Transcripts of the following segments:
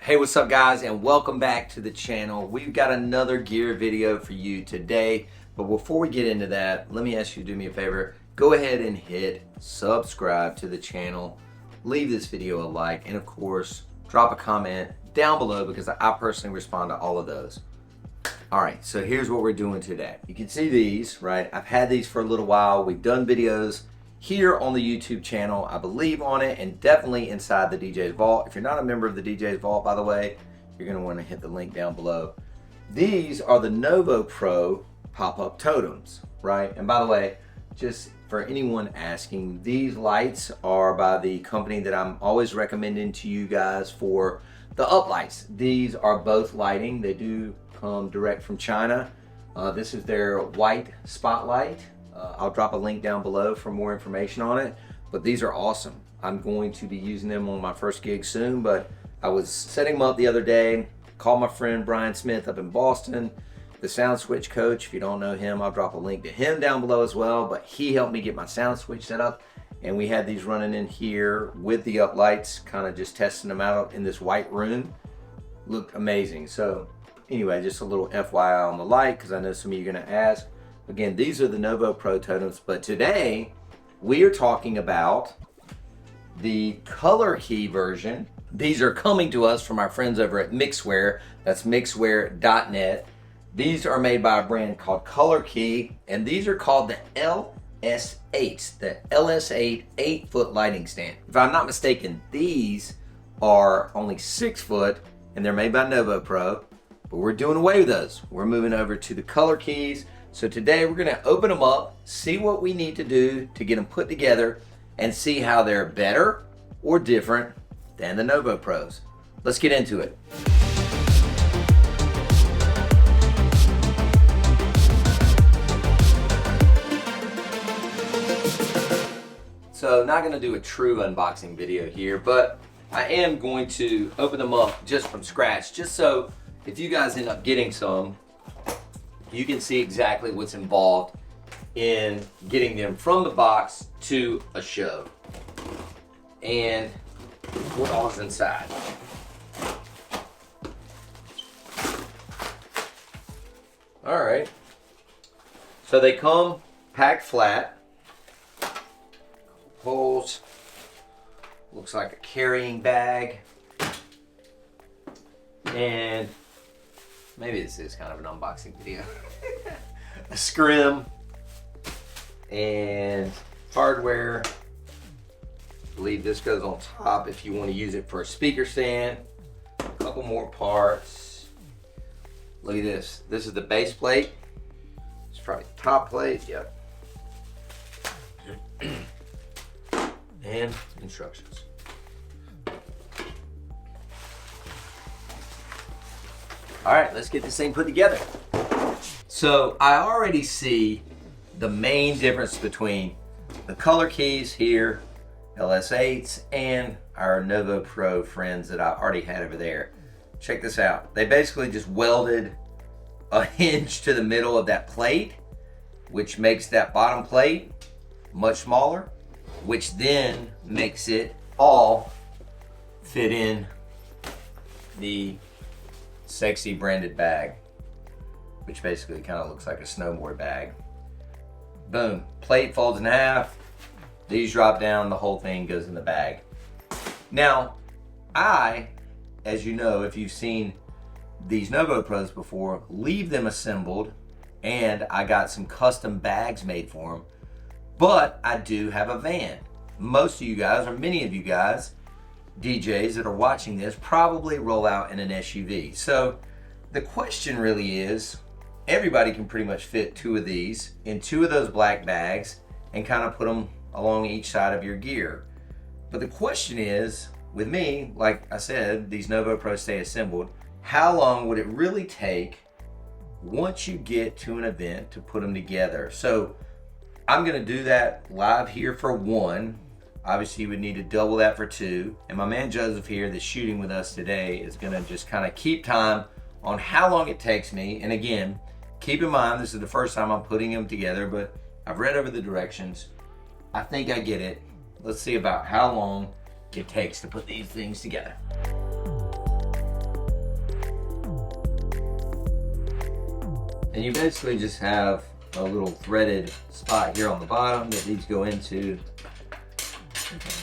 Hey, what's up guys, and welcome back to the channel. We've got another gear video for you today, but before we get into that, let me ask you to do me a favor. Go ahead and hit subscribe to the channel, leave this video a like, and of course, drop a comment down below because I personally respond to all of those. All right, so here's what we're doing today. You can see these, right? I've had these for a little while. We've done videos here on the YouTube channel, I believe on it, and definitely inside the DJ's Vault. If you're not a member of the DJ's Vault, by the way, you're gonna wanna hit the link down below. These are the Novopro Pop-Up Totems, right? And by the way, just for anyone asking, these lights are by the company that I'm always recommending to you guys for the uplights. These are both lighting. They do come direct from China. This is their white spotlight. I'll drop a link down below for more information on it, but these are awesome. I'm going to be using them on my first gig soon, but I was setting them up the other day, called my friend Brian Smith up in Boston, the sound switch coach. If you don't know him, I'll drop a link to him down below as well, but he helped me get my sound switch set up, and we had these running in here with the uplights, kind of just testing them out in this white room. Looked amazing. So anyway, just a little FYI on the light, because I know some of you are gonna ask. Again, these are the Novopro Totems, but today we are talking about the ColorKey version. These are coming to us from our friends over at Mixware. That's mixware.net. These are made by a brand called ColorKey, and these are called the LS8, the LS8 8-foot lighting stand. If I'm not mistaken, these are only 6 foot, and they're made by Novopro, but we're doing away with those. We're moving over to the ColorKeys. So today we're gonna open them up, see what we need to do to get them put together, and see how they're better or different than the Novopros. Let's get into it. So not gonna do a true unboxing video here, but I am going to open them up just from scratch, just so if you guys end up getting some, you can see exactly what's involved in getting them from the box to a show and what all is inside. All right, so they come packed flat, holes, looks like a carrying bag, and maybe this is kind of an unboxing video. A scrim and hardware. I believe this goes on top if you want to use it for a speaker stand. A couple more parts. Look at this. This is the base plate. It's probably the top plate. Yep. And instructions. All right, let's get this thing put together. So I already see the main difference between the ColorKeys here, LS8s, and our Novopro friends that I already had over there. Check this out. They basically just welded a hinge to the middle of that plate, which makes that bottom plate much smaller, which then makes it all fit in the sexy branded bag, which basically kind of looks like a snowboard bag. Boom, plate folds in half, these drop down, the whole thing goes in the bag. Now, as you know, if you've seen these Novopros before, leave them assembled, and I got some custom bags made for them, but I do have a van. Most of you guys, or many of you guys, DJs that are watching this, probably roll out in an SUV. So the question really is, everybody can pretty much fit 2 of these in 2 of those black bags and kind of put them along each side of your gear. But the question is, with me, like I said, these Novopros stay assembled, how long would it really take once you get to an event to put them together? So I'm gonna do that live here for 1. Obviously, you would need to double that for 2. And my man Joseph here that's shooting with us today is gonna just kind of keep time on how long it takes me. And again, keep in mind, this is the first time I'm putting them together, but I've read over the directions. I think I get it. Let's see about how long it takes to put these things together. And you basically just have a little threaded spot here on the bottom that needs to go into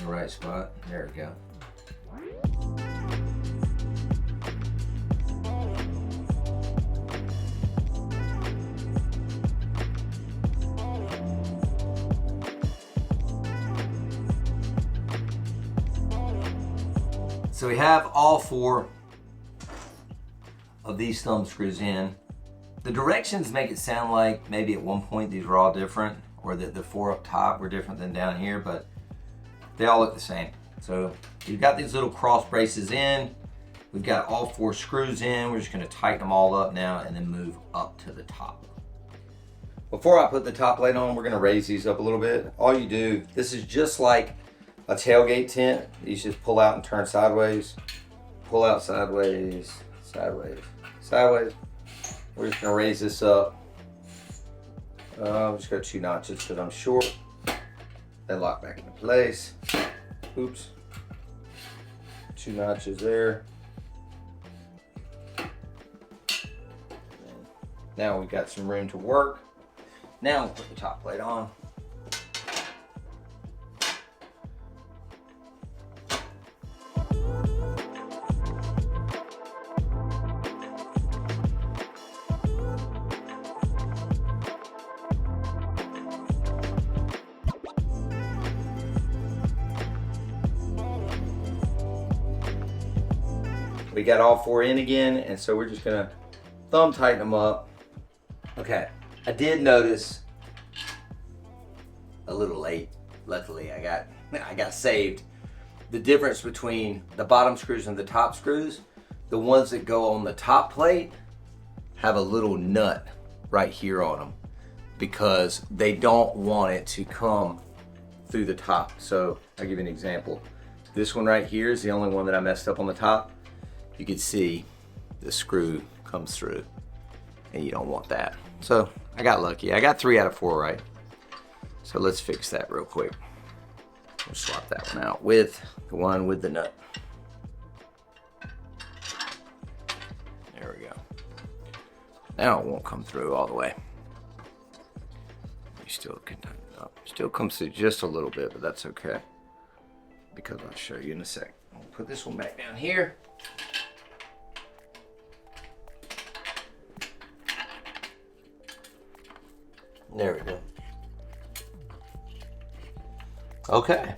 the right spot. There we go. So we have all 4 of these thumb screws in. The directions make it sound like maybe at one point these were all different, or that the 4 up top were different than down here, but they all look the same. So we've got these little cross braces in. We've got all 4 screws in. We're just gonna tighten them all up now and then move up to the top. Before I put the top plate on, we're gonna raise these up a little bit. All you do, this is just like a tailgate tent. You just pull out and turn sideways. Pull out sideways, sideways, sideways. We're just gonna raise this up. I'm just gonna 2 notches because I'm short. Then lock back into place. Oops. 2 notches there. Now we've got some room to work. Now we'll put the top plate on. We got all 4 in again, and so we're just gonna thumb tighten them up. Okay, I did notice a little late. Luckily, I got saved. The difference between the bottom screws and the top screws, the ones that go on the top plate have a little nut right here on them because they don't want it to come through the top. So I'll give you an example. This one right here is the only one that I messed up on the top. You can see the screw comes through and you don't want that. So I got lucky. I got 3 out of 4 right. So let's fix that real quick. We'll swap that one out with the one with the nut. There we go. Now it won't come through all the way. You still can tighten it up. Still comes through just a little bit, but that's okay, because I'll show you in a sec. I'll put this one back down here. There we go. Okay.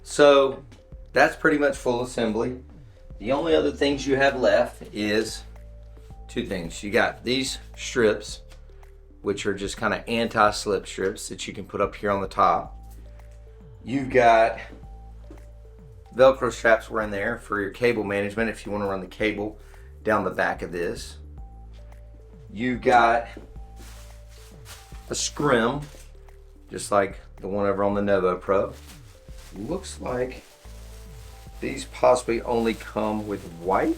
So that's pretty much full assembly. The only other things you have left is 2 things. You got these strips, which are just kind of anti-slip strips that you can put up here on the top. You've got Velcro straps were in there for your cable management if you want to run the cable down the back of this. You've got a scrim, just like the one over on the Novopro. Looks like these possibly only come with white.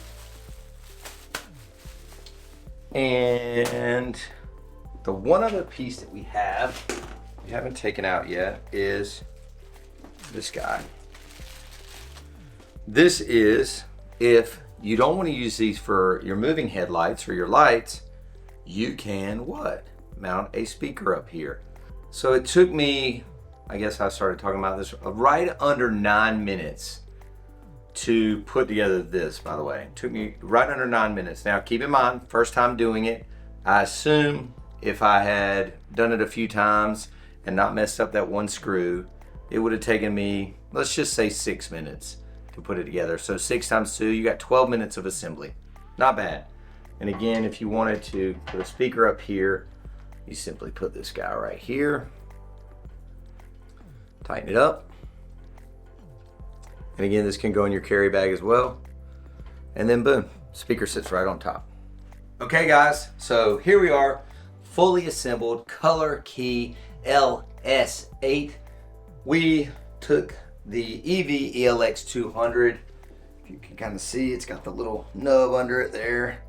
And the one other piece that we haven't taken out yet is this guy. This is, if you don't want to use these for your moving headlights or your lights, you can what? Mount a speaker up here. So it took me, I guess I started talking about this, right under 9 minutes to put together this, by the way. It took me right under 9 minutes. Now keep in mind, first time doing it, I assume if I had done it a few times and not messed up that one screw, it would have taken me, let's just say 6 minutes to put it together. So 6 times 2, you got 12 minutes of assembly. Not bad. And again, if you wanted to put a speaker up here, you simply put this guy right here, tighten it up. And again, this can go in your carry bag as well. And then boom, speaker sits right on top. Okay guys, so here we are, fully assembled ColorKey LS8. We took the EV ELX200. If you can kind of see, it's got the little nub under it there.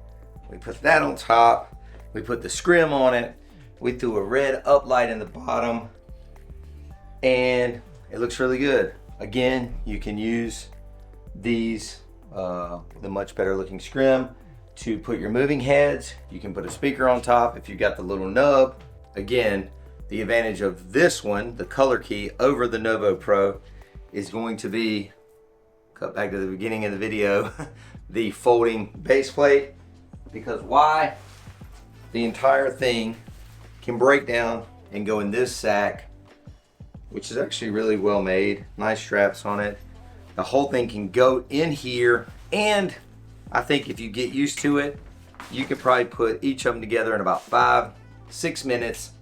We put that on top. We put the scrim on it. We threw a red uplight in the bottom, and it looks really good. Again, you can use these with a much better looking scrim. to put your moving heads. You can put a speaker on top if you got the little nub. Again, the advantage of this one, the ColorKey over the Novopro, is going to be, cut back to the beginning of the video, the folding base plate. Because why? The entire thing can break down and go in this sack, which is actually really well made. Nice straps on it. The whole thing can go in here, and I think if you get used to it, you could probably put each of them together in about 5-6 minutes.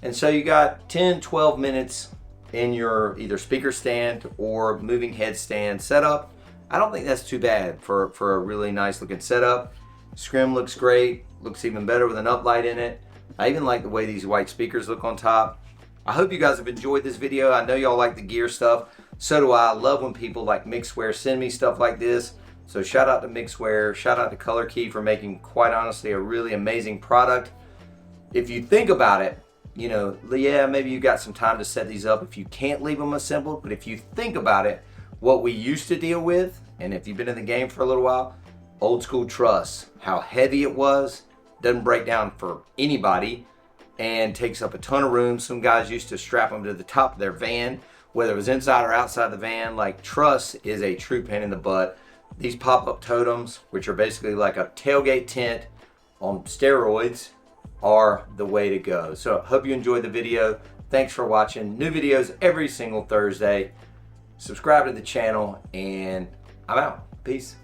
And so you got 10-12 minutes in your either speaker stand or moving head stand setup. I don't think that's too bad for a really nice looking setup. Scrim looks great, looks even better with an uplight in it. I even like the way these white speakers look on top. I hope you guys have enjoyed this video. I know y'all like the gear stuff. So do I. I love when people like Mixware send me stuff like this. So shout out to Mixware, shout out to ColorKey for making, quite honestly, a really amazing product. If you think about it, you know, yeah, maybe you got some time to set these up if you can't leave them assembled, but if you think about it, what we used to deal with, and if you've been in the game for a little while, old school truss, how heavy it was, doesn't break down for anybody, and takes up a ton of room. Some guys used to strap them to the top of their van, whether it was inside or outside the van. Like, truss is a true pain in the butt. These pop-up totems, which are basically like a tailgate tent on steroids, are the way to go. So hope you enjoyed the video. Thanks for watching. New videos every single Thursday. Subscribe to the channel, and I'm out. Peace.